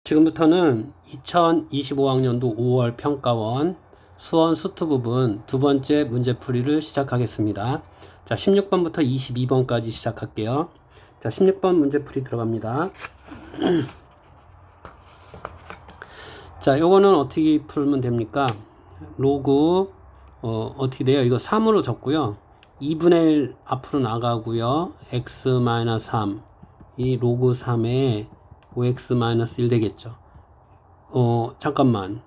지금부터는 2025학년도 5월 평가원 수원 수투 부분 두 번째 문제풀이를 시작하겠습니다. 자, 16번부터 22번까지 시작할게요. 자, 16번 문제풀이 들어갑니다. 자, 요거는 어떻게 풀면 됩니까? 로그 어떻게 돼요? 이거 3으로 적고요. 2분의 1 앞으로 나가고요. x-3 이 로그 3에 5x-1 되겠죠. 잠깐만.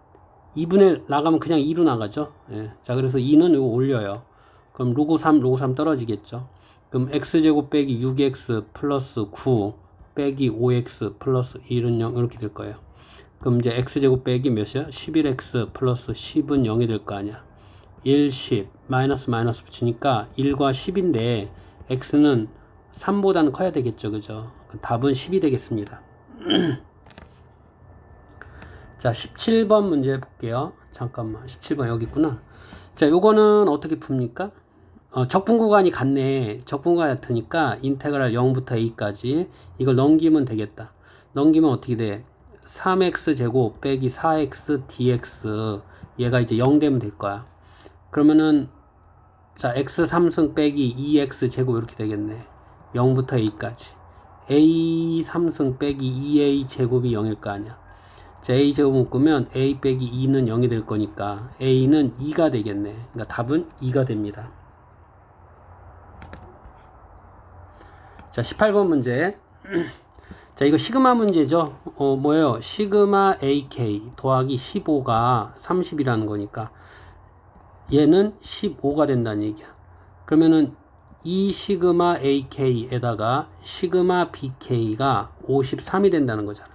2분의 1 나가면 그냥 2로 나가죠. 예. 자, 그래서 2는 이거 올려요. 그럼 로그 3 떨어지겠죠. 그럼 x제곱 빼기 6x 플러스 9 빼기 5x 플러스 1은 0 이렇게 될 거예요. 그럼 이제 x제곱 빼기 몇이야? 11x 플러스 10은 0이 될 거 아니야. 1, 10 마이너스 붙이니까 1과 10인데 x는 3보다는 커야 되겠죠. 그죠? 답은 10이 되겠습니다. 자, 17번 문제 볼게요. 잠깐만, 17번 여기 있구나. 자, 요거는 어떻게 풉니까? 적분 구간이 같네. 적분 구간이 같으니까 인테그랄 0부터 a까지 이걸 넘기면 되겠다. 넘기면 어떻게 돼? 3x 제곱 빼기 4x dx 얘가 이제 0 되면 될 거야. 그러면은 자, x 3승 빼기 2x 제곱 이렇게 되겠네. 0부터 a까지. a 3승 빼기 2a 제곱이 0일 거 아니야. 자, a 제곱 묶으면 a 빼기 2는 0이 될 거니까 a는 2가 되겠네. 그러니까 답은 2가 됩니다. 자, 18번 문제. 자, 이거 시그마 문제죠. 뭐예요? 시그마 AK 더하기 15가 30이라는 거니까 얘는 15가 된다는 얘기야. 그러면은 이 시그마 AK에다가 시그마 BK가 53이 된다는 거잖아.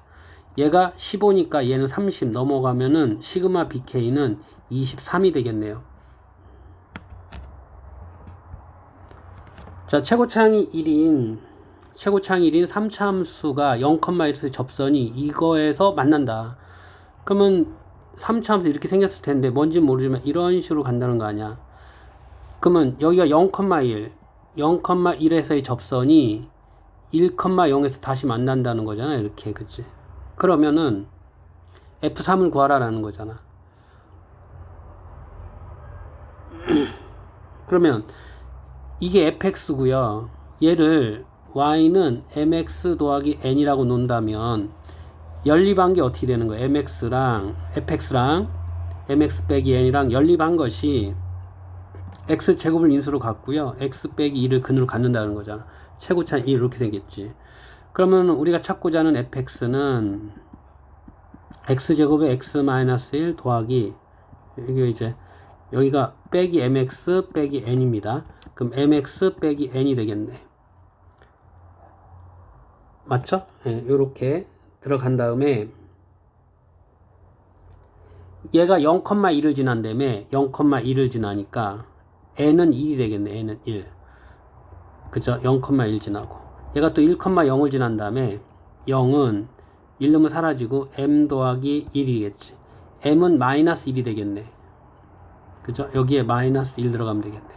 얘가 15니까 얘는 30 넘어가면은 시그마 BK는 23이 되겠네요. 자, 최고차항이 1인 3차 함수가 0,1에서 접선이 이거에서 만난다. 그러면 3차 함수 이렇게 생겼을 텐데 뭔진 모르지만 이런 식으로 간다는 거 아니야. 그러면 여기가 0,1 0,1에서의 접선이 1,0에서 다시 만난다는 거잖아. 이렇게, 그치? 그러면은 F3을 구하라라는 거잖아. 그러면 이게 fx고요. 얘를 y는 mx 더하기 n이라고 놓는다면 연립한 게 어떻게 되는 거야? mx랑 fx랑 mx 빼기 n이랑 연립한 것이 x제곱을 인수로 갖고요. x 빼기 2를 근으로 갖는다는 거잖아. 최고차는 2 이렇게 되겠지. 그러면 우리가 찾고자 하는 fx는 x제곱에 x-1 더하기 이게 이제 여기가 빼기 mx 빼기 n입니다. 그럼 mx 빼기 n이 되겠네. 맞죠? 네, 요렇게 들어간 다음에 얘가 0,1을 지난다며 0,1을 지나니까 n은 1이 되겠네. n은 1. 그죠? 0,1 지나고 얘가 또 1,0을 지난 다음에 0은 1 넣으면 사라지고 m 더하기 1이겠지. m은 마이너스 1이 되겠네. 그죠? 여기에 마이너스 1 들어가면 되겠네.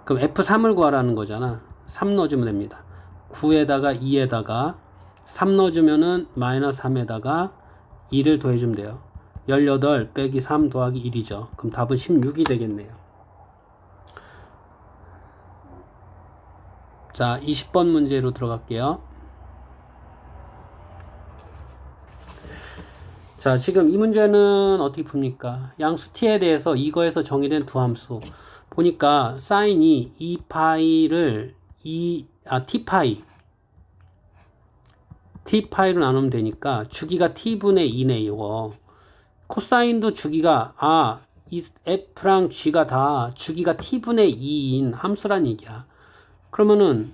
그럼 F3을 구하라는 거잖아. 3 넣어주면 됩니다. 9에다가 2에다가 3 넣어주면은 마이너스 3에다가 2를 더해주면 돼요. 18 빼기 3 더하기 1이죠. 그럼 답은 16이 되겠네요. 자, 20번 문제로 들어갈게요. 자, 지금 이 문제는 어떻게 풉니까? 양수 t에 대해서 이거에서 정의된 두 함수 보니까 사인이 2파이를 t파이로 나누면 되니까 주기가 t분의 2네. 이거 코사인도 주기가 이 f랑 g가 다 주기가 t분의 2인 함수란 얘기야. 그러면은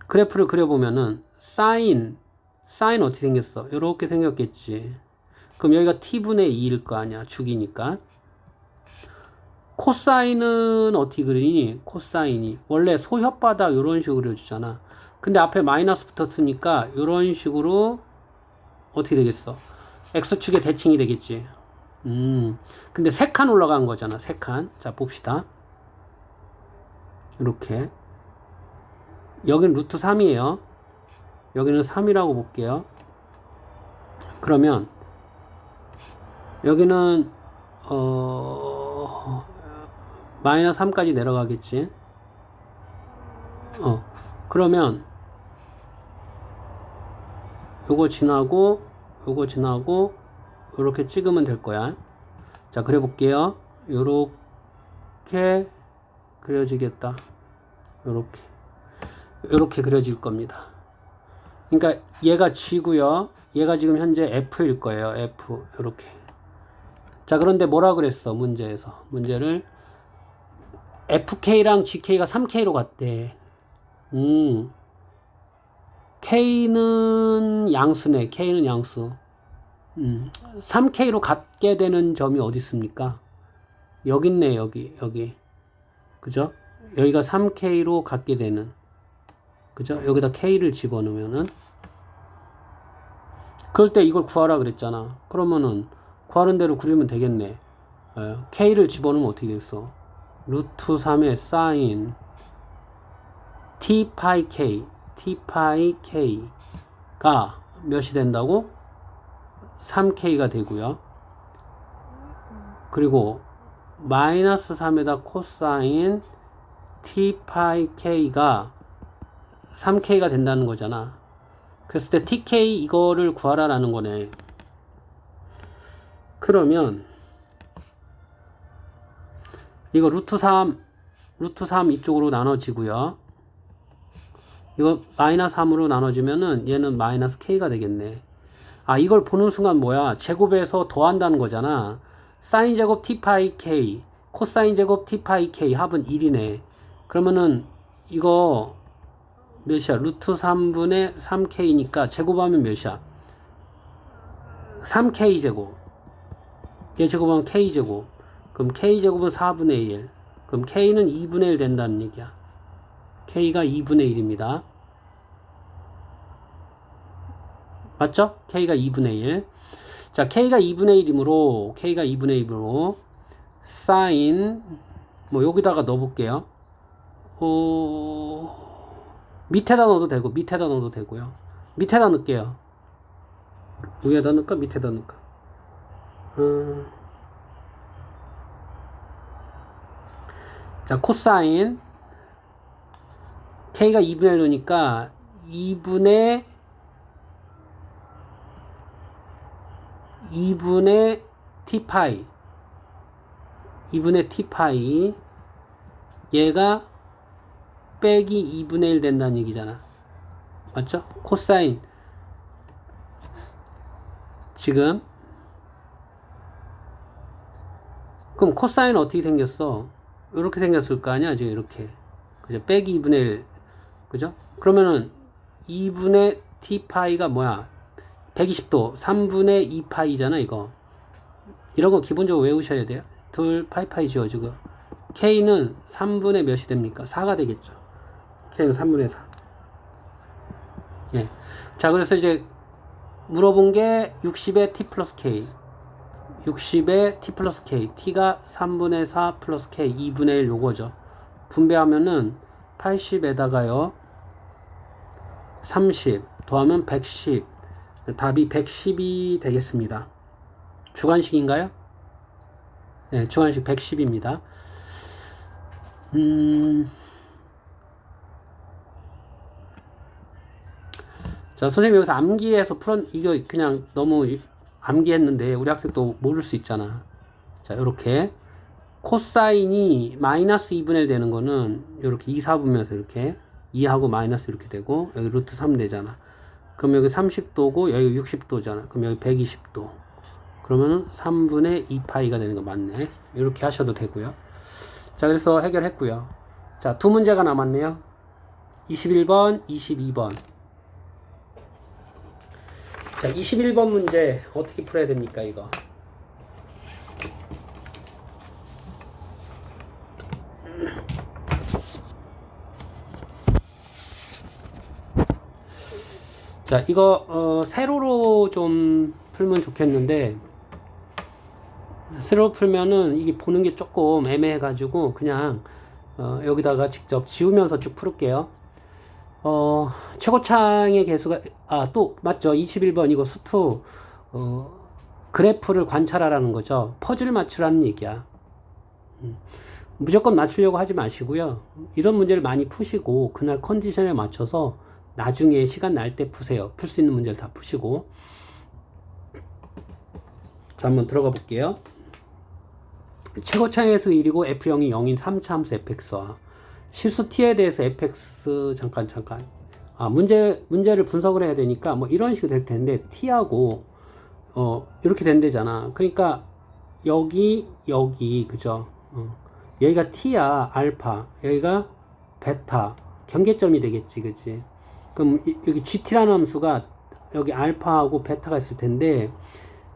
그래프를 그려보면은 사인 어떻게 생겼어? 이렇게 생겼겠지. 그럼 여기가 t분의 2일 거 아니야. 주기니까. 코사인은 어떻게 그리니? 코사인이 원래 소혓바닥 이런 식으로 그려주잖아. 근데 앞에 마이너스 붙었으니까 이런 식으로 어떻게 되겠어? x축의 대칭이 되겠지. 근데 3칸 올라간 거잖아. 3칸. 자, 봅시다. 이렇게. 여기는 루트 3이에요. 여기는 3이라고 볼게요. 그러면 여기는 마이너스 3까지 내려가겠지. 그러면 요거 지나고 요렇게 찍으면 될 거야. 자, 그래 볼게요. 요렇게 그려지겠다. 요렇게 그려질 겁니다. 그러니까 얘가 G고요. 얘가 지금 현재 F일 거예요. F. 요렇게. 자, 그런데 뭐라 그랬어? 문제를 FK랑 GK가 3K로 갔대. K는 양수네. K는 양수. 3K로 갖게 되는 점이 어디 있습니까? 여기 있네. 여기. 그죠? 여기가 3K로 갖게 되는. 그죠? 여기다 K를 집어넣으면은 그럴 때 이걸 구하라 그랬잖아. 그러면은 구하는 대로 그리면 되겠네. K를 집어넣으면 어떻게 됐어? 루트 3의 사인 T 파이 K가 몇이 된다고? 3K가 되고요. 그리고 마이너스 3에다 코사인 T 파이 K가 3K가 된다는 거잖아. 그랬을 때 TK 이거를 구하라라는 거네. 그러면 이거 루트 3 이쪽으로 나눠지고요. 이거 마이너스 3으로 나눠지면은 얘는 마이너스 K가 되겠네. 아, 이걸 보는 순간 뭐야? 제곱에서 더한다는 거잖아. 사인 제곱 T 파이 K, 코사인 제곱 T 파이 K 합은 1이네. 그러면은 이거 몇이야? 루트 3분의 3K니까 제곱하면 몇이야? 3K제곱. 얘 제곱하면 K제곱. 그럼 K제곱은 4분의 1. 그럼 K는 2분의 1 된다는 얘기야. K가 2분의 1입니다. 맞죠? K가 2분의 1. 자, K가 2분의 1이므로 사인 여기다가 넣어볼게요. 밑에다 넣어도 되고요. 밑에다 넣을게요. 위에다 넣을까? 밑에다 넣을까? 자, 코사인 K가 2분의 1이니까 2분의 T파이 2분의 T파이 얘가 빼기 2분의 1 된다는 얘기잖아. 맞죠? 코사인 지금 그럼 코사인은 어떻게 생겼어? 이렇게 생겼을 거 아니야? 지금 이렇게. 그죠? 빼기 2분의 1. 그죠? 그러면은 2분의 T파이가 뭐야? 120도 3분의 2파이잖아 이거. 이런 거 기본적으로 외우셔야 돼요. 둘 파이 지워지고 K는 3분의 몇이 됩니까? 4가 되겠죠. K는 3분의 4. 예. 자, 그래서 이제 물어본 게 60의 T 플러스 K 60의 T 플러스 K T가 3분의 4 플러스 K 2분의 1 요거죠. 분배하면은 80에다가요 30 더하면 110 답이 110이 되겠습니다. 주관식인가요? 네, 주관식 110입니다. 자, 선생님 여기서 암기해서 이거 그냥 너무 암기했는데 우리 학생 또 모를 수 있잖아. 자, 요렇게 코사인이 마이너스 2분의 1 되는 거는 요렇게 2, 4분면서 이렇게 2하고 마이너스 이렇게 되고 여기 루트 3 되잖아. 그럼 여기 30도고 여기 60도잖아. 그럼 여기 120도. 그러면은 3분의 2파이가 되는 거 맞네. 이렇게 하셔도 되고요. 자, 그래서 해결했고요. 자, 두 문제가 남았네요. 21번, 22번. 자, 21번 문제 어떻게 풀어야 됩니까, 이거? 자, 이거 세로로 좀 풀면 좋겠는데 세로로 풀면은 이게 보는 게 조금 애매해 가지고 그냥 여기다가 직접 지우면서 쭉 풀을게요. 최고창의 개수가 또 맞죠? 21번 이거 수투 그래프를 관찰하라는 거죠. 퍼즐 맞추라는 얘기야. 무조건 맞추려고 하지 마시고요. 이런 문제를 많이 푸시고 그날 컨디션에 맞춰서 나중에 시간 날 때 푸세요. 풀 수 있는 문제를 다 푸시고. 자, 한번 들어가 볼게요. 최고차에서 1이고 F0이 0인 3차 함수 fx와 실수 t에 대해서 fx 잠깐 문제를 분석을 해야 되니까 뭐 이런 식으로 될 텐데 t하고 이렇게 된대잖아. 그러니까 여기 그죠? 여기가 t야 알파, 여기가 베타 경계점이 되겠지, 그치? 그럼 여기 gt라는 함수가 여기 알파하고 베타가 있을 텐데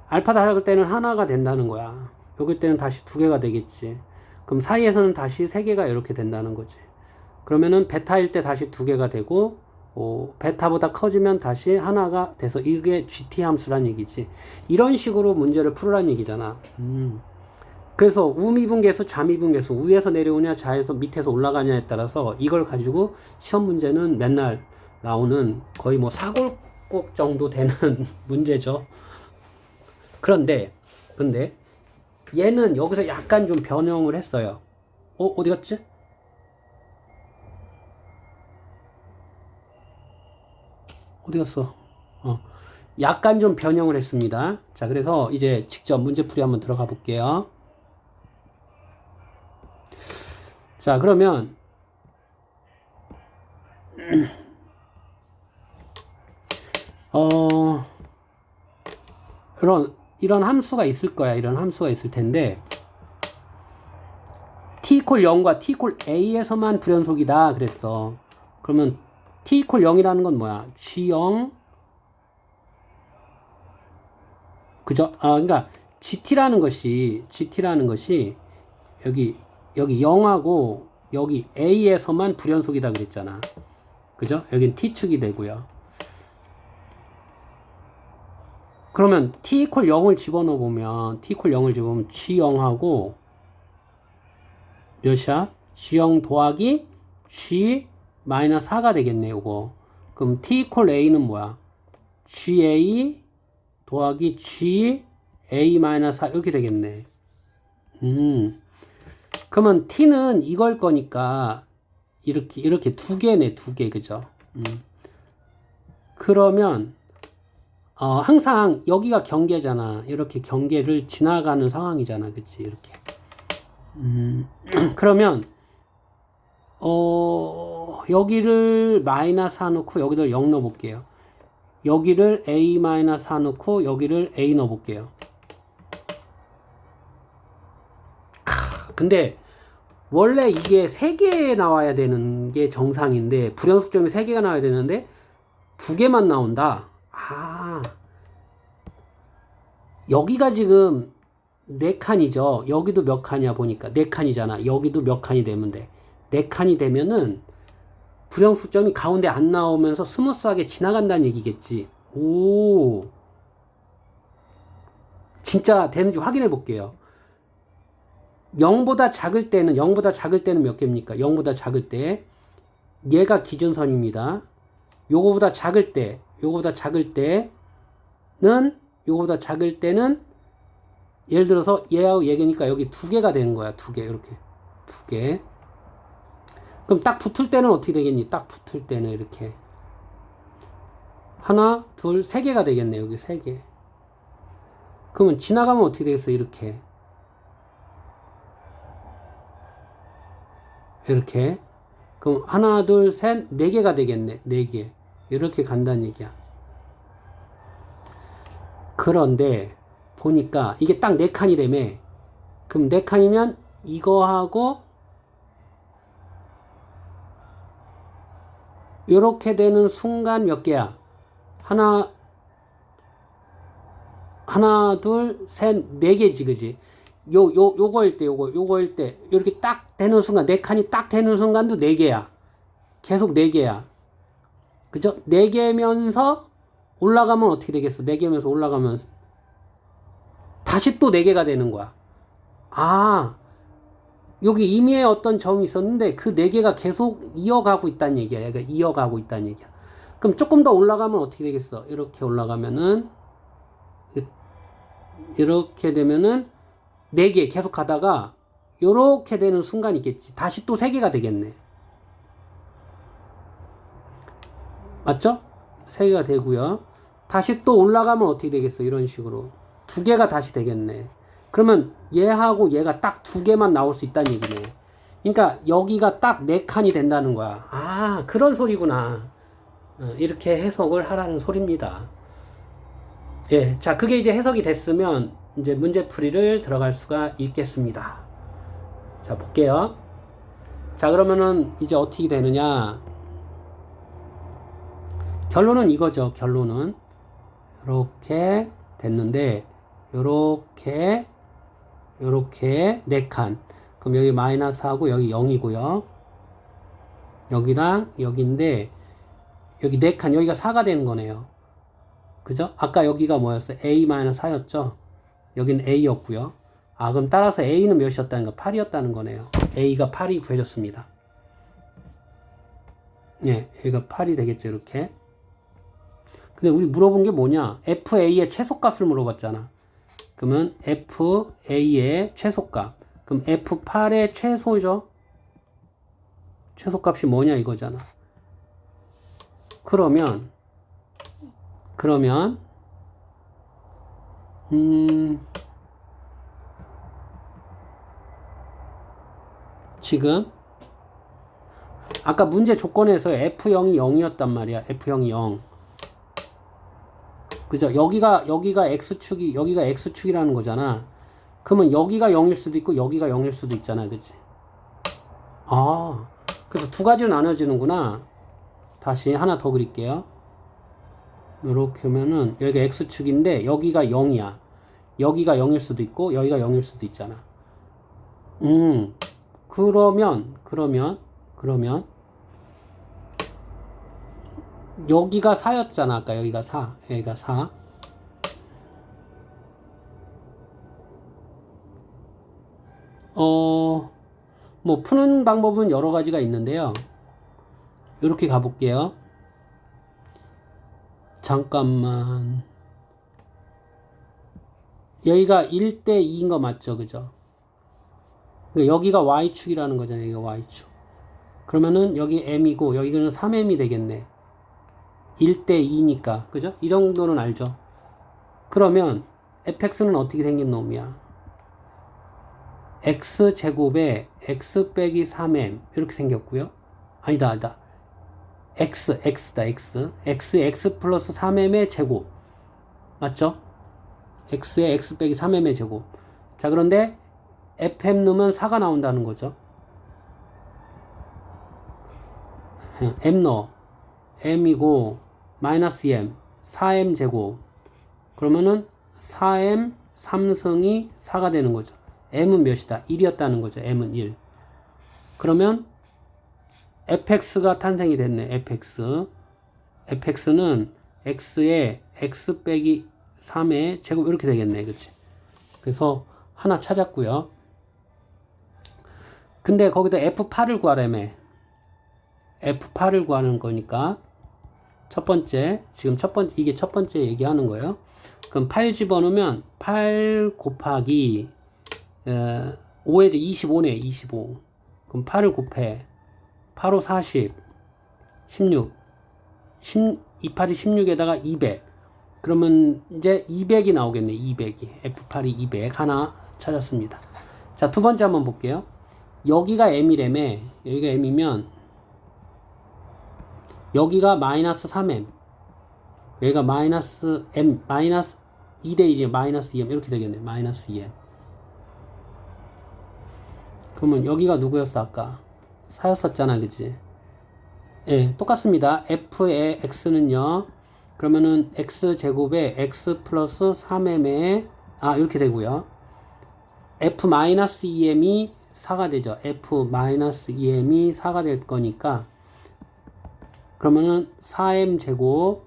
알파다 할 때는 하나가 된다는 거야. 여기 때는 다시 두 개가 되겠지. 그럼 사이에서는 다시 세 개가 이렇게 된다는 거지. 그러면은 베타일 때 다시 두 개가 되고 베타보다 커지면 다시 하나가 돼서 이게 GT 함수란 얘기지. 이런 식으로 문제를 풀으란 얘기잖아. 그래서 우미분계수, 좌미분계수, 위에서 내려오냐, 좌에서 밑에서 올라가냐에 따라서 이걸 가지고 시험 문제는 맨날 나오는 거의 뭐 사골국 정도 되는 문제죠. 근데 얘는 여기서 약간 좀 변형을 했어요. 어디 갔지? 어디 갔어? 약간 좀 변형을 했습니다. 자, 그래서 이제 직접 문제풀이 한번 들어가 볼게요. 자, 그러면 이런 함수가 있을 거야. 이런 함수가 있을 텐데 t = 0과 t = a에서만 불연속이다 그랬어. 그러면 t = 0이라는 건 뭐야? g0 그죠? 그러니까 gt라는 것이 여기 0하고 여기 a에서만 불연속이다 그랬잖아. 그죠? 여긴 t축이 되고요. 그러면 t = 0을 집어넣어 보면 g0하고 몇이야? g0 더하기 g-4가 되겠네, 요거. 그럼 t = a는 뭐야? ga 더하기 ga-4 이렇게 되겠네. 그러면 t는 이걸 거니까 이렇게 두 개네, 두 개, 그죠? 그러면 항상 여기가 경계잖아. 이렇게 경계를 지나가는 상황이잖아, 그치? 이렇게. 그러면 여기를 -4 넣고 여기를 0 넣어 볼게요. 여기를 a-4 넣고 여기를 a 넣어 볼게요. 근데 원래 이게 3개 나와야 되는 게 정상인데 불연속점이 3개가 나와야 되는데 2개만 나온다. 여기가 지금 4칸이죠. 여기도 몇 칸이야 보니까 4칸이잖아. 여기도 몇 칸이 되면 돼. 4칸이 되면은 불연속점이 가운데 안 나오면서 스무스하게 지나간다는 얘기겠지. 오, 진짜 되는지 확인해 볼게요. 0보다 작을 때는 몇 개입니까? 0보다 작을 때 얘가 기준선입니다. 요거보다 작을 때는 예를 들어서 얘하고 얘기니까 여기 2개가 되는 거야. 2개 이렇게 2개. 그럼 딱 붙을 때는 어떻게 되겠니? 딱 붙을 때는 이렇게 하나, 둘, 3개가 되겠네. 여기 3개. 그러면 지나가면 어떻게 되겠어? 이렇게 그럼 하나, 둘, 셋, 4개가 되겠네. 4개. 이렇게 간다는 얘기야. 그런데 보니까 이게 딱 4칸이라며. 그럼 4칸이면 이거하고 요렇게 되는 순간 몇 개야? 하나, 둘, 셋, 4개지, 그지? 요거일 때, 이렇게 딱 되는 순간, 4칸이 딱 되는 순간도 4개야. 계속 4개야. 그죠? 4개면서 올라가면 어떻게 되겠어? 4개면서 올라가면 다시 또 4개가 되는 거야. 여기 임의의 어떤 점이 있었는데 그 4개가 계속 이어가고 있다는 얘기야. 그러니까 이어가고 있다는 얘기야. 그럼 조금 더 올라가면 어떻게 되겠어? 이렇게 올라가면은 이렇게 되면은 4개 계속 가다가 요렇게 되는 순간이 있겠지. 다시 또 3개가 되겠네. 맞죠? 3개가 되고요. 다시 또 올라가면 어떻게 되겠어? 이런 식으로 2개가 다시 되겠네. 그러면 얘하고 얘가 딱 2개만 나올 수 있다는 얘기네. 그러니까 여기가 딱 4칸이 된다는 거야. 아, 그런 소리구나. 이렇게 해석을 하라는 소리입니다. 예, 자, 그게 이제 해석이 됐으면 이제 문제풀이를 들어갈 수가 있겠습니다. 자, 볼게요. 자, 그러면은 이제 어떻게 되느냐. 결론은 이거죠. 결론은 이렇게 됐는데 요렇게 4칸. 그럼 여기 마이너스하고 여기 0이고요. 여기랑 여기인데 여기 4칸, 여기가 4가 되는 거네요. 그죠? 아까 여기가 뭐였어요? A-4였죠? 여기는 A였고요. 아, 그럼 따라서 A는 몇이었다는 거? 8이었다는 거네요. A가 8이 구해졌습니다. 예, 여기가 8이 되겠죠, 이렇게. 근데 우리 물어본 게 뭐냐? FA의 최소값을 물어봤잖아. 그러면 FA의 최소값. 그럼 F8의 최소죠? 최소값이 뭐냐 이거잖아. 그러면 지금 아까 문제 조건에서 F0이 0이었단 말이야. F0이 0. 그죠? 여기가 X축이, 여기가 X축이라는 거잖아. 그러면 여기가 0일 수도 있고 여기가 0일 수도 있잖아. 그치? 아, 그래서 두 가지로 나눠지는구나. 다시 하나 더 그릴게요. 이렇게 하면은 여기가 X축인데 여기가 0이야. 여기가 0일 수도 있고 여기가 0일 수도 있잖아. 그러면 여기가 4였잖아. 아까 여기가 4. 여기가 4. 뭐 푸는 방법은 여러 가지가 있는데요. 이렇게 가볼게요. 잠깐만. 여기가 1대 2인 거 맞죠? 그죠? 그러니까 여기가 Y축이라는 거잖아요. 여기가 Y축. 그러면은 여기 M이고 여기는 3M이 되겠네. 1대 2니까. 그죠? 이 정도는 알죠? 그러면 fx는 어떻게 생긴 놈이야? x제곱에 x 빼기 3m 이렇게 생겼고요. 아니다. x다. x에 x 플러스 3m의 제곱. 맞죠? x에 x 빼기 3m의 제곱. 자, 그런데 fm 넣으면 4가 나온다는 거죠. m 넣어. m이고 마이너스 m 4m 제곱. 그러면은 4m 3승이 4가 되는 거죠. m은 몇이다? 1이었다는 거죠. m은 1. 그러면 fx가 탄생이 됐네. fx는 x에 x 빼기 3의 제곱 이렇게 되겠네. 그치? 그래서 하나 찾았고요. 근데 거기다 f8을 구하라며. f8을 구하는 거니까 이게 첫 번째 얘기하는 거예요. 그럼 8 집어넣으면 8 곱하기 5에 25네. 25. 그럼 8을 곱해. 8, 5, 40. 16. 28이 16에다가 200. 그러면 이제 200이 나오겠네. 200이. F8이 200. 하나 찾았습니다. 자, 두 번째 한번 볼게요. 여기가 M이라며. 여기가 M이면 여기가 마이너스 3M. 여기가 마이너스 M. 마이너스 2대1이에요. 마이너스 2M. 이렇게 되겠네. 마이너스 2M. 그러면 여기가 누구였어? 아까 4였었잖아. 그치? 예, 똑같습니다. F의 X는요. 그러면은 X제곱에 X 플러스 3M에 이렇게 되고요. F-2M이 4가 되죠. F-2M이 4가 될 거니까 그러면은 4M 제곱이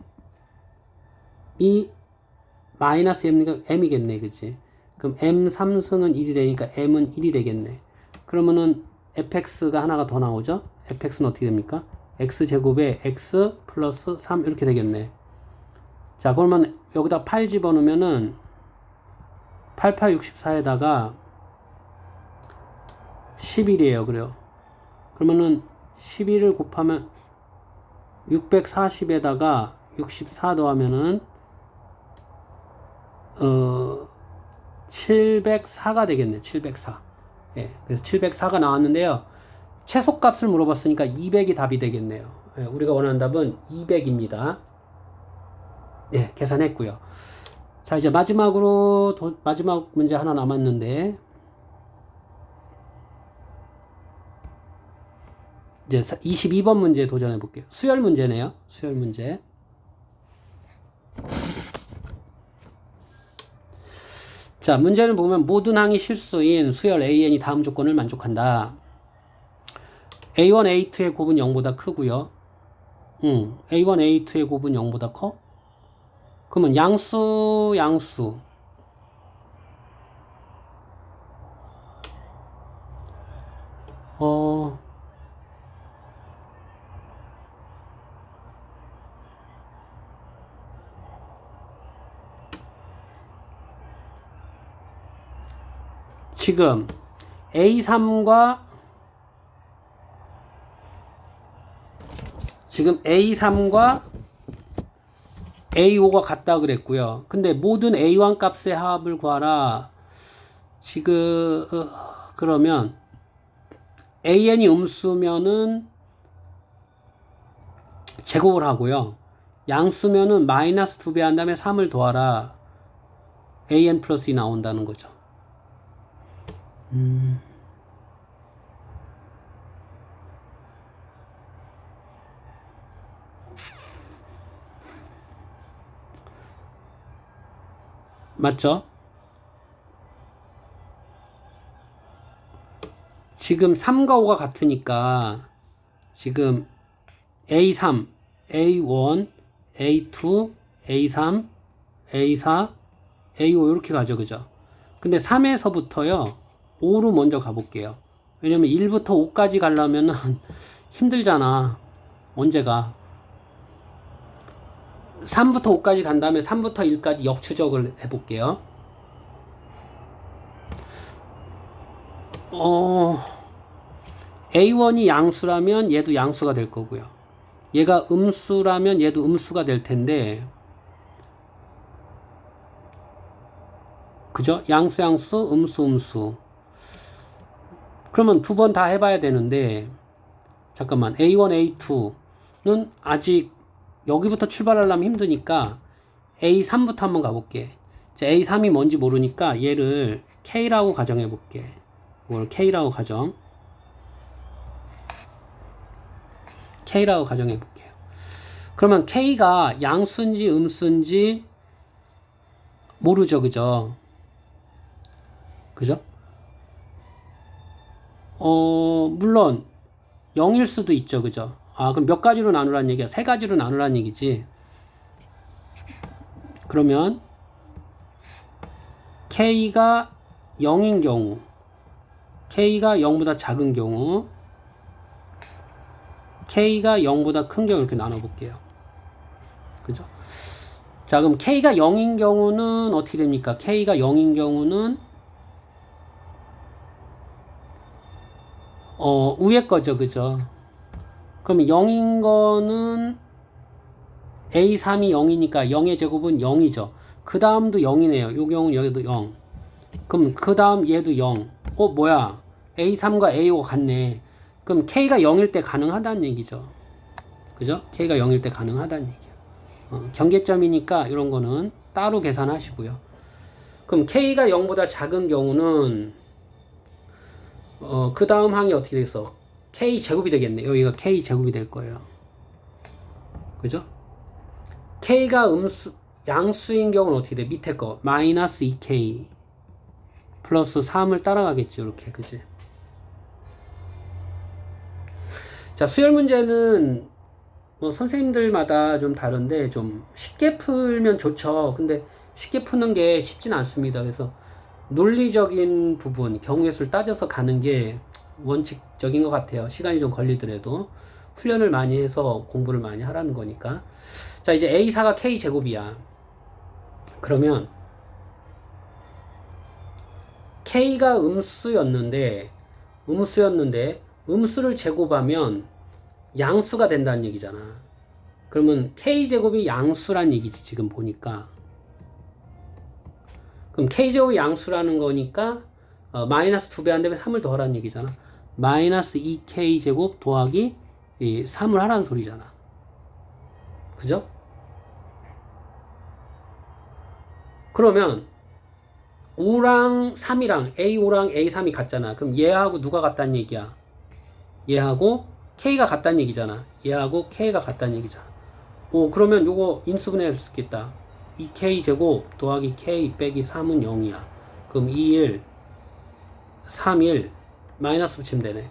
마이너스 M이겠네. 그치? 그럼 M 3승은 1이 되니까 M은 1이 되겠네. 그러면은 fx가 하나가 더 나오죠? fx는 어떻게 됩니까? x제곱에 x 플러스 3 이렇게 되겠네. 자, 그러면 여기다 8 집어넣으면은 8864에다가 11이에요. 그래요. 그러면은 11을 곱하면 640에다가 64 더하면은 704가 되겠네. 704. 예, 그래서 704가 나왔는데요. 최소값을 물어봤으니까 200이 답이 되겠네요. 예, 우리가 원하는 답은 200입니다. 예, 계산했고요. 자, 이제 마지막으로 마지막 문제 하나 남았는데 이제 22번 문제 도전해 볼게요. 수열 문제네요. 수열 문제. 자, 문제를 보면 모든 항이 실수인 수열 AN이 다음 조건을 만족한다. A1, A2의 곱은 0보다 크고요. A1, A2의 곱은 0보다 커? 그러면 양수. 지금 A3과 A5가 같다 그랬고요. 근데 모든 A1 값의 합을 구하라. 지금 그러면 AN이 음수면은 제곱을 하고요. 양수면은 마이너스 2배 한 다음에 3을 더하라. AN 플러스 2 나온다는 거죠. 맞죠? 지금 3과 5가 같으니까 지금 A3, A1, A2, A3, A4, A5 이렇게 가죠. 그죠? 근데 3에서부터요. 5로 먼저 가볼게요. 왜냐면 1부터 5까지 가려면 힘들잖아. 언제가. 3부터 5까지 간 다음에 3부터 1까지 역추적을 해볼게요. A1이 양수라면 얘도 양수가 될 거고요. 얘가 음수라면 얘도 음수가 될 텐데, 그죠? 양수, 음수. 그러면 두 번 다 해봐야 되는데, 잠깐만. A1, A2는 아직 여기부터 출발하려면 힘드니까 A3부터 한번 가볼게. A3이 뭔지 모르니까 얘를 K라고 가정해볼게. 이걸 K라고 가정해볼게요. 그러면 K가 양수인지 음수인지 모르죠. 그죠? 물론 0일 수도 있죠. 그죠? 그럼 몇 가지로 나누라는 얘기야? 3가지로 나누라는 얘기지. 그러면 K가 0인 경우, K가 0보다 작은 경우, K가 0보다 큰 경우 이렇게 나눠볼게요. 그죠? 자, 그럼 K가 0인 경우는 어떻게 됩니까? K가 0인 경우는 위에 거죠. 그죠? 그럼 0인 거는 A3이 0이니까 0의 제곱은 0이죠. 그 다음도 0이네요. 요 경우는 여기도 0. 그럼 그 다음 얘도 0. 뭐야? A3과 A5가 같네. 그럼 K가 0일 때 가능하다는 얘기죠. 그죠? K가 0일 때 가능하다는 얘기예요. 경계점이니까 이런 거는 따로 계산하시고요. 그럼 K가 0보다 작은 경우는 그 다음 항이 어떻게 되겠어? K 제곱이 되겠네. 여기가 K 제곱이 될 거예요. 그죠? K가 양수인 경우는 어떻게 돼? 밑에 거 마이너스 2K 플러스 3을 따라가겠지. 이렇게. 그지? 자, 수열 문제는 선생님들마다 좀 다른데 좀 쉽게 풀면 좋죠. 근데 쉽게 푸는 게 쉽진 않습니다. 그래서 논리적인 부분, 경우의 수를 따져서 가는 게 원칙적인 것 같아요. 시간이 좀 걸리더라도 훈련을 많이 해서 공부를 많이 하라는 거니까. 자, 이제 A4가 K제곱이야. 그러면 K가 음수였는데 음수를 제곱하면 양수가 된다는 얘기잖아. 그러면 K제곱이 양수란 얘기지, 지금 보니까. 그럼 K제곱이 양수라는 거니까 마이너스 2배 한 다음에 3을 더하라는 얘기잖아. 마이너스 2K제곱 더하기 3을 하라는 소리잖아. 그죠? 그러면 5랑 3이랑 A5랑 A3이 같잖아. 그럼 얘하고 누가 같다는 얘기야? 얘하고 K가 같다는 얘기잖아. 얘하고 K가 같다는 얘기잖아. 그러면 요거 인수분해할 수 있겠다. 2K제곱 더하기 K 빼기 3은 0이야. 그럼 2일 3일 마이너스 붙이면 되네.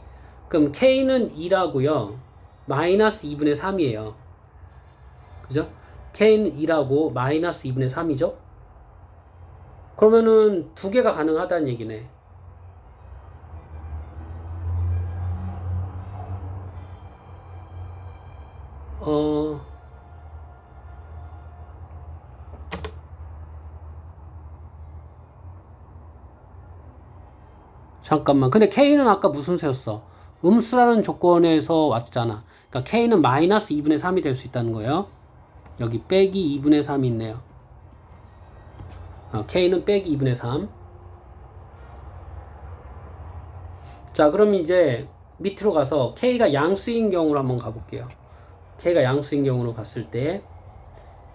그럼 K는 2라고요. 마이너스 2분의 3이에요. 그죠? K는 2라고 마이너스 2분의 3이죠? 그러면은 두 개가 가능하다는 얘기네. 잠깐만. 근데 K는 아까 무슨 수였어? 음수라는 조건에서 왔잖아. 그러니까 K는 마이너스 2분의 3이 될 수 있다는 거예요. 여기 빼기 2분의 3이 있네요. K는 빼기 2분의 3. 자, 그럼 이제 밑으로 가서 K가 양수인 경우로 한번 가볼게요. K가 양수인 경우로 갔을 때,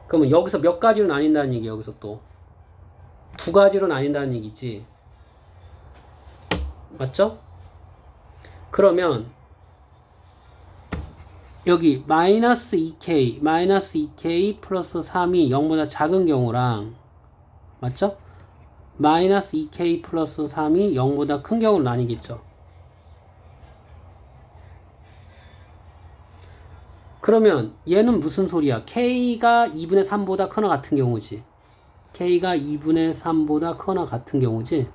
그러면 여기서 몇 가지로 나뉜다는 얘기예요. 여기서 또 두 가지로 나뉜다는 얘기지. 맞죠? 그러면 여기 마이너스 2K 플러스 3이 0보다 작은 경우랑, 맞죠? 마이너스 2K 플러스 3이 0보다 큰 경우로 나뉘겠죠. 그러면 얘는 무슨 소리야? K가 2분의 3보다 크나 같은 경우지. K가 2분의 3보다 크나 같은 경우지.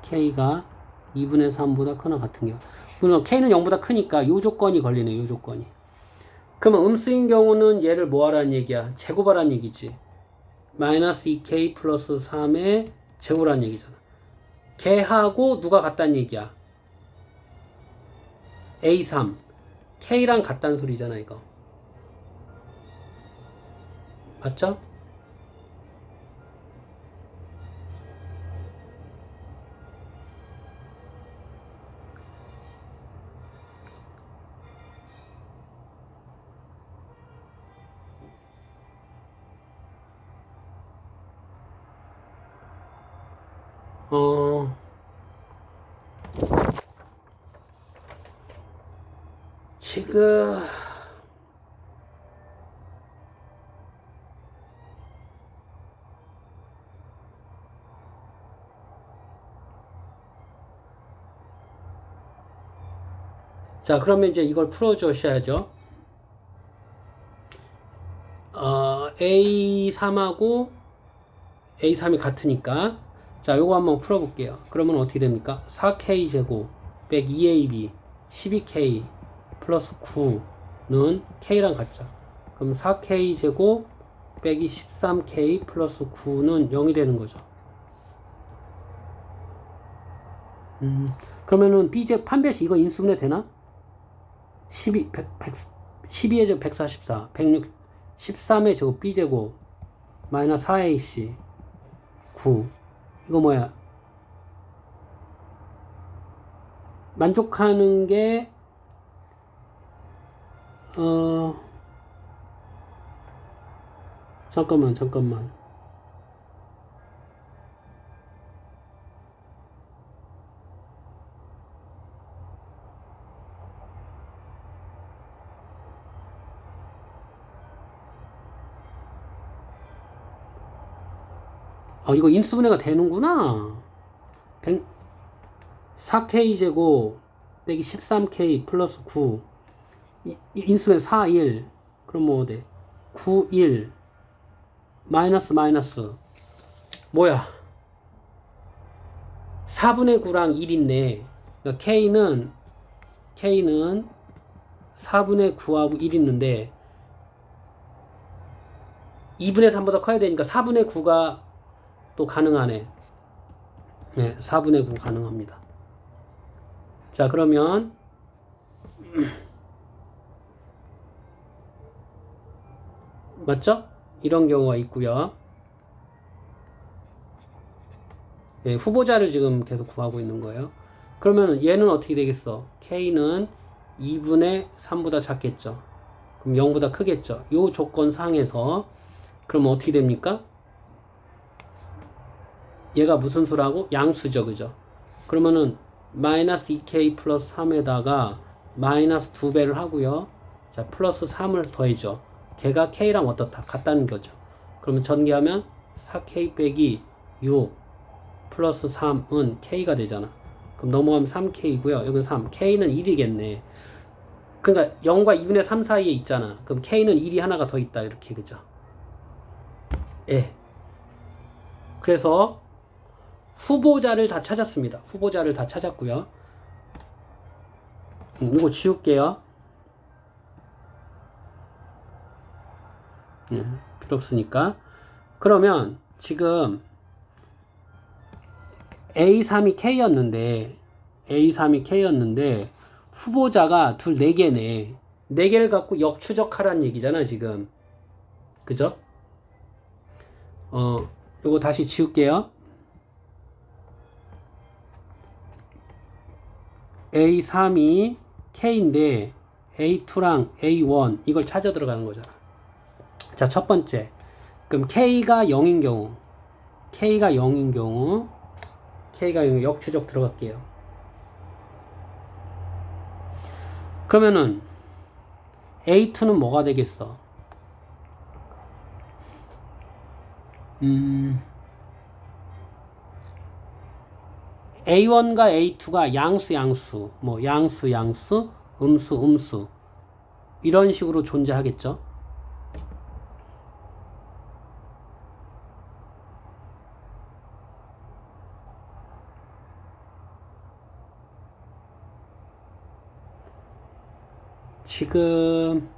K가 2분의 3보다 크나 같은 경우. 그러면 K는 0보다 크니까 요 조건이 걸리네, 요 조건이. 그러면 음수인 경우는 얘를 뭐 하라는 얘기야? 제곱하라는 얘기지. 마이너스 2K 플러스 3의 제곱하라는 얘기잖아. 걔하고 누가 같다는 얘기야? A3. K랑 같다는 소리잖아, 이거. 맞죠? 지금 자, 그러면 이제 이걸 풀어주셔야죠. A3하고 A3이 같으니까. 자, 요거 한번 풀어볼게요. 그러면 어떻게 됩니까? 4K제곱 빼기 2AB 12K 플러스 9는 K랑 같죠. 그럼 4K제곱 빼기 13K 플러스 9는 0이 되는 거죠. 그러면은 B제 판별식 이거 인수분해 되나? 12의 제곱 144, 106, 13의 제곱 B제곱 마이너스 4AC 9. 이거 뭐야? 만족하는 게 잠깐만. 이거 인수분해가 되는구나. 4K제곱 빼기 13K 플러스 9. 인수분해 4, 1. 그럼 뭐 돼? 9, 1. 마이너스. 뭐야? 4분의 9랑 1 있네. 그러니까 K는 4분의 9하고 1 있는데 2분의 3보다 커야 되니까 4분의 9가 또 가능하네. 네, 4분의 9 가능합니다. 자, 그러면 맞죠? 이런 경우가 있고요. 네, 후보자를 지금 계속 구하고 있는 거예요. 그러면 얘는 어떻게 되겠어? K는 2분의 3보다 작겠죠. 그럼 0보다 크겠죠. 요 조건 상에서 그럼 어떻게 됩니까? 얘가 무슨 수라고? 양수죠, 그죠? 그러면은 마이너스 2k 플러스 3에다가 마이너스 2배를 하고요. 자, 플러스 3을 더해줘. 걔가 k랑 어떻다? 같다는 거죠. 그러면 전개하면 4k 빼기 6 플러스 3은 k가 되잖아. 그럼 넘어가면 3k고요. 여기 3. k는 1이겠네. 그러니까 0과 2분의 3 사이에 있잖아. 그럼 k는 1이 하나가 더 있다. 이렇게, 그죠? 예. 그래서 후보자를 다 찾았습니다. 후보자를 다 찾았고요. 이거 지울게요. 필요 없으니까. 그러면 지금 A3이 K였는데 후보자가 둘 4개네. 4개를 갖고 역추적하라는 얘기잖아, 지금. 그죠? 요거 다시 지울게요. A3이 K인데 A2랑 A1 이걸 찾아 들어가는 거잖아. 자, 첫 번째. 그럼 K가 0인 경우 K가 0 역추적 들어갈게요. 그러면은 A2는 뭐가 되겠어? A1과 A2가 양수, 뭐 양수, 음수 이런 식으로 존재하겠죠. 지금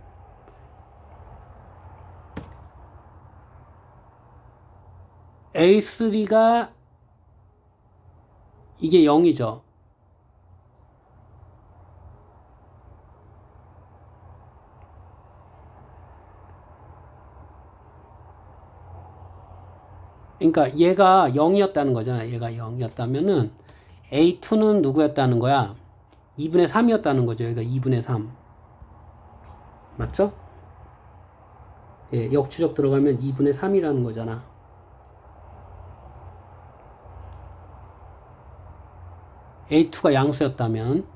A3가 이게 0이죠. 그러니까 얘가 0이었다는 거잖아. 얘가 0이었다면은 A2는 누구였다는 거야? 2분의 3이었다는 거죠. 여기가 2분의 3. 맞죠? 예, 역추적 들어가면 2분의 3이라는 거잖아. A2가 양수였다면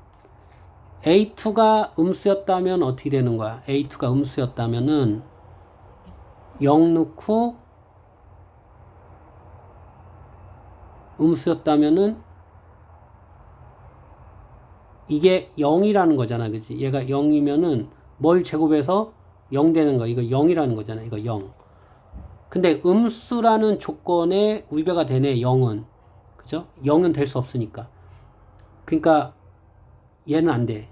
A2가 음수였다면 어떻게 되는 거야? A2가 음수였다면은 0 넣고 음수였다면은 이게 0이라는 거잖아. 그치? 얘가 0이면은 뭘 제곱해서 0 되는 거. 이거 0이라는 거잖아. 이거 0. 근데 음수라는 조건에 위배가 되네. 0은. 그죠? 0은 될 수 없으니까. 그러니까 얘는 안 돼.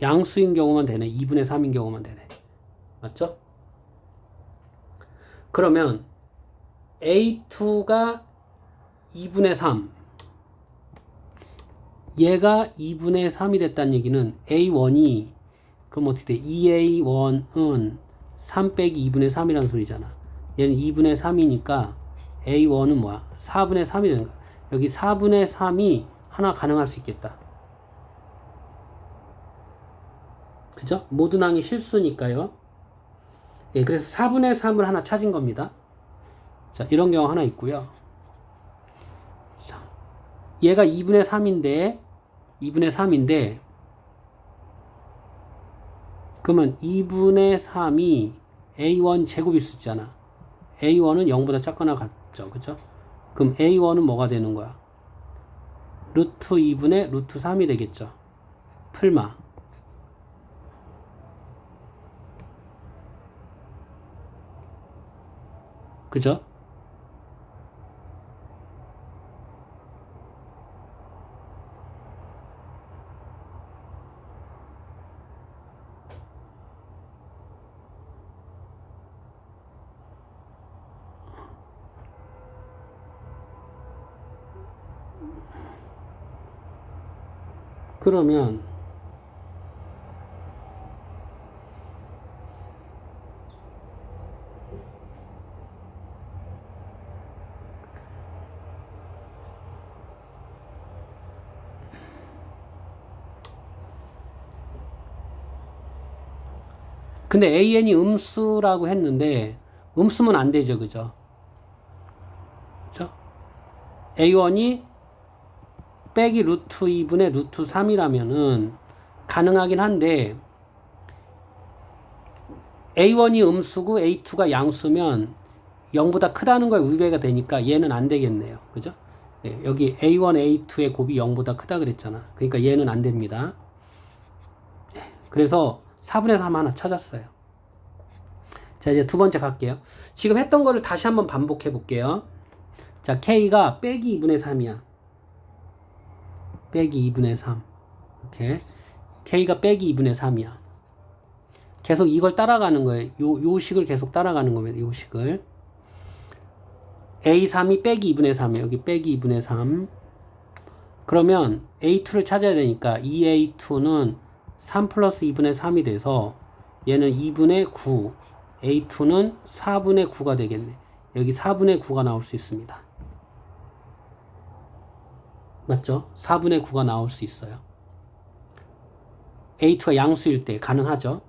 양수인 경우만 되네. 2분의 3인 경우만 되네. 맞죠? 그러면 A2가 2분의 3. 얘가 2분의 3이 됐다는 얘기는 A1이 그럼 어떻게 돼? 2A1은 3 빼기 2분의 3이라는 소리잖아. 얘는 2분의 3이니까 A1은 뭐야? 4분의 3이 되는 거야. 여기 4분의 3이 하나 가능할 수 있겠다. 그죠? 모든 항이 실수니까요. 예, 그래서 4분의 3을 하나 찾은 겁니다. 자, 이런 경우 하나 있고요. 자, 얘가 2분의 3인데, 그러면 2분의 3이 A1 제곱일 수 있잖아. A1은 0보다 작거나 같죠. 그죠? 그럼 A1은 뭐가 되는 거야? 루트 2분의 루트 3이 되겠죠. 풀마. 그죠? 그러면 근데 AN이 음수라고 했는데 음수면 안 되죠, 그죠? 그죠? A1이 빼기 루트 2분의 루트 3이라면은 가능하긴 한데 A1이 음수고 A2가 양수면 0보다 크다는 거에 위배가 되니까 얘는 안 되겠네요. 그죠? 네, 여기 A1, A2의 곱이 0보다 크다 그랬잖아. 그러니까 얘는 안 됩니다. 그래서 4분의 3 하나 찾았어요. 자, 이제 두 번째 갈게요. 지금 했던 거를 다시 한번 반복해 볼게요. 자, K가 빼기 2분의 3이야. 빼기 2분의 3. 이렇게. K가 빼기 2분의 3이야. 계속 이걸 따라가는 거예요. 요 식을 계속 따라가는 겁니다. 요 식을. A3이 빼기 2분의 3이에요. 여기 빼기 2분의 3. 그러면 A2를 찾아야 되니까 2A2는 3 플러스 2분의 3이 돼서 얘는 2분의 9. A2는 4분의 9가 되겠네. 여기 4분의 9가 나올 수 있습니다. 맞죠? 4분의 9가 나올 수 있어요. A2가 양수일 때 가능하죠?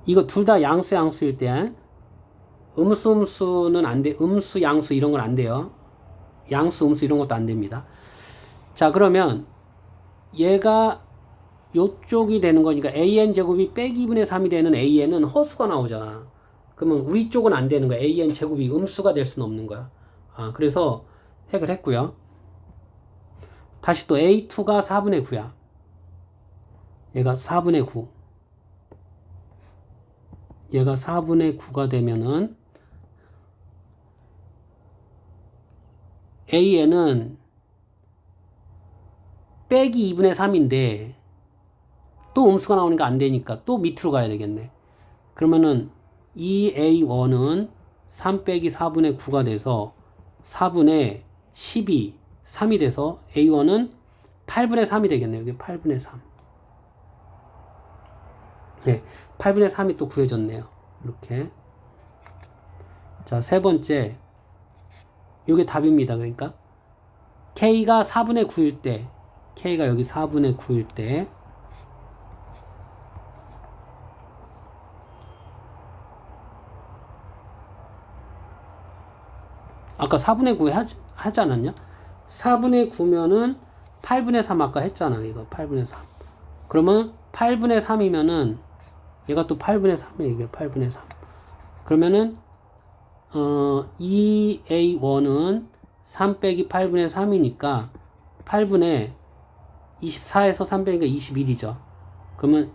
이거 둘 다 양수일 때 음수는 안 돼. 음수, 양수 이런 건 안 돼요. 양수, 음수 이런 것도 안 됩니다. 자, 그러면 얘가 요쪽이 되는 거니까 AN 제곱이 빼기 2분의 3이 되는 AN은 허수가 나오잖아. 그러면 위쪽은 안 되는 거야. AN 제곱이 음수가 될 수는 없는 거야. 그래서 해결했고요. 다시 또 A2가 4분의 9야. 얘가 4분의 9. 얘가 4분의 9가 되면은 AN은 빼기 2분의 3인데 또 음수가 나오니까 안 되니까 또 밑으로 가야 되겠네. 그러면은 2A1은 3 빼기 4분의 9가 돼서 4분의 12, 3이 돼서 A1은 8분의 3이 되겠네요. 여기 8분의 3. 네, 8분의 3이 또 구해졌네요. 이렇게. 자, 세 번째. 이게 답입니다. 그러니까 K가 4분의 9일 때, K가 여기 4분의 9일 때 아까 4분의 9 하지 않았냐? 4분의 9면은 8분의 3 아까 했잖아. 이거 8분의 3. 그러면 8분의 3이면은 얘가 또 8분의 3이에요. 이게 8분의 3. 그러면은 2A1은 3 빼기 8분의 3이니까 8분의 24에서 3 빼기가 21이죠. 그러면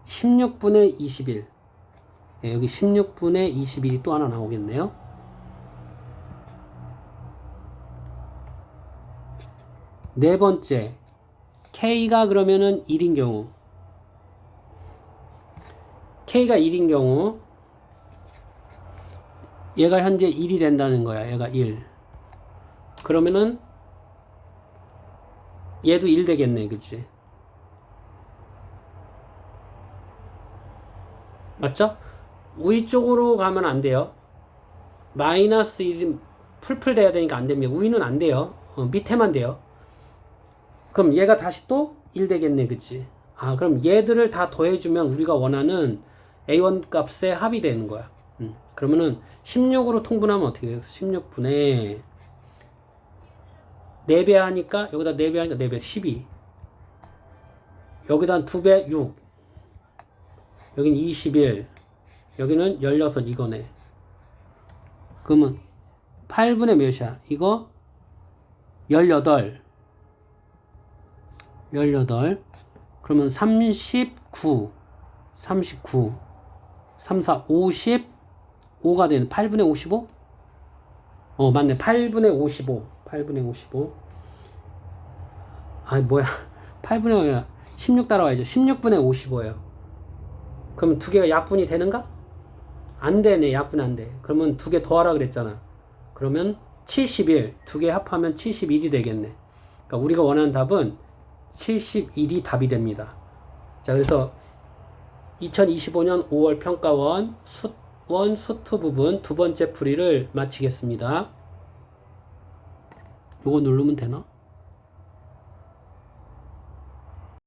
16분의 21. 네, 여기 16분의 21이 또 하나 나오겠네요. 네 번째, K가 그러면은 1인 경우, K가 1인 경우, 얘가 현재 1이 된다는 거야. 얘가 1. 그러면은 얘도 1 되겠네. 그치? 맞죠? 위쪽으로 가면 안 돼요. 마이너스 1이 풀풀 돼야 되니까 안 됩니다. 위는 안 돼요. 밑에만 돼요. 그럼 얘가 다시 또 1 되겠네. 그치? 그럼 얘들을 다 더해주면 우리가 원하는 A1 값의 합이 되는 거야. 그러면은 16으로 통분하면 어떻게 돼요? 16분의 4배 하니까 여기다 4배 하니까 4배 12. 여기다 2배 6. 여긴 21. 여기는 16 이거네. 그러면 8분의 몇이야? 이거 18. 18. 그러면 39. 39. 3, 4, 55가 되는 8분의 55? 맞네. 8분의 55. 8분의 55. 뭐야. 8분의 16 따라와야죠. 16분의 55예요. 그럼 두 개가 약분이 되는가? 안 되네. 약분 안 돼. 그러면 두 개 더하라 그랬잖아. 그러면 71. 두 개 합하면 71이 되겠네. 그러니까 우리가 원하는 답은 71이 답이 됩니다. 자, 그래서 2025년 5월 평가원 수1, 수2 부분 두 번째 풀이를 마치겠습니다. 요거 누르면 되나?